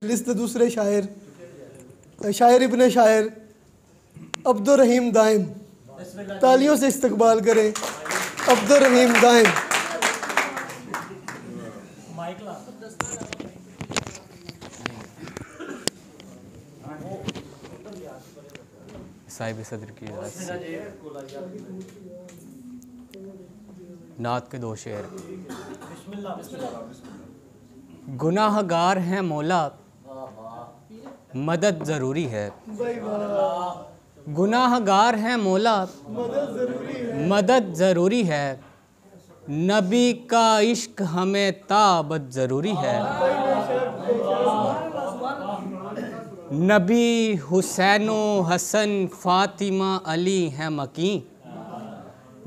List दूसरे शायर इब्ने शायर अब्दुल रहीम दाइम, तालियों से इस्तकबाल करें अब्दुल रहीम दाइम। साहिब सदर की नात के 2 शेर। गुनाहगार हैं मौला मदद ज़रूरी है, गुनाहगार हैं मौला मदद ज़रूरी है, नबी का इश्क हमें ताबत ज़रूरी है। नबी हुसैनो हसन फ़ातिमा अली हैं मकी,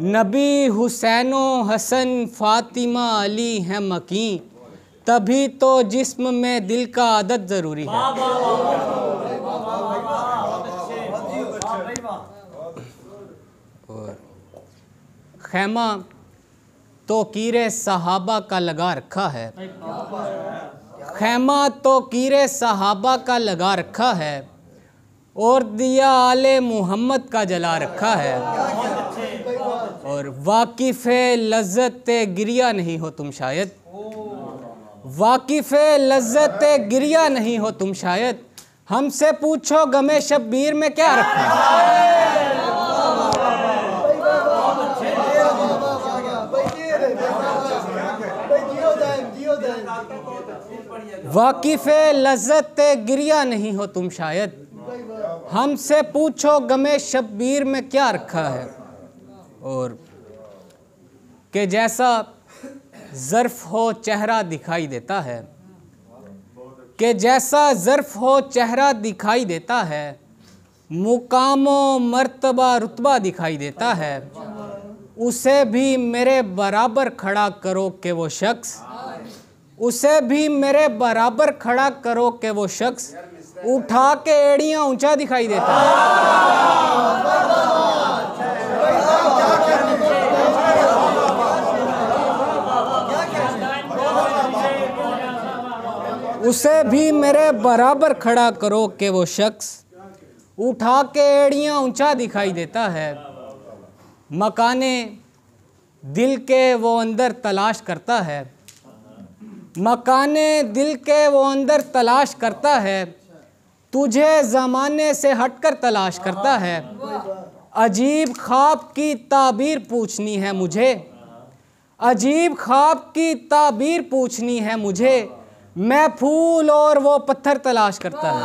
नबी हुसैनो हसन फ़ातिमा अली हैं मकी, तभी तो जिस्म में दिल का आदत ज़रूरी है। और खैमा तो कीरे सहाबा का लगा रखा है, खैमा तो कीरे सहाबा का लगा रखा है, और दिया आले मोहम्मद का जला रखा है। और वाकिफ़े लज़्ज़ते गिरिया नहीं हो तुम शायद, वाकिफ़े लज़्ज़ते गिरिया नहीं हो तुम शायद, हमसे पूछो गमे शब्बीर में क्या रखा है। वाकिफ़े लज़्ज़ते गिरिया नहीं हो तुम शायद, हमसे पूछो गमे शब्बीर में क्या रखा है। और कि जैसा ज़र्फ़ हो चेहरा दिखाई देता है, कि जैसा ज़र्फ़ हो चेहरा दिखाई देता है, मुकामो मर्तबा रुतबा दिखाई देता है, उसे भी मेरे बराबर खड़ा करो कि वो शख्स, उसे भी मेरे बराबर खड़ा करो कि वो शख्स उठा के एड़ियाँ ऊंचा दिखाई देता है। उसे भी मेरे बराबर खड़ा करो कि वो शख्स उठा के एड़ियाँ ऊंचा दिखाई देता है। मकाने दिल के वो अंदर तलाश करता है, मकाने दिल के वो अंदर तलाश करता है, तुझे ज़माने से हटकर तलाश करता है। अजीब ख्वाब की ताबीर पूछनी है मुझे, अजीब ख्वाब की ताबीर पूछनी है मुझे, मैं फूल और वो पत्थर तलाश करता है।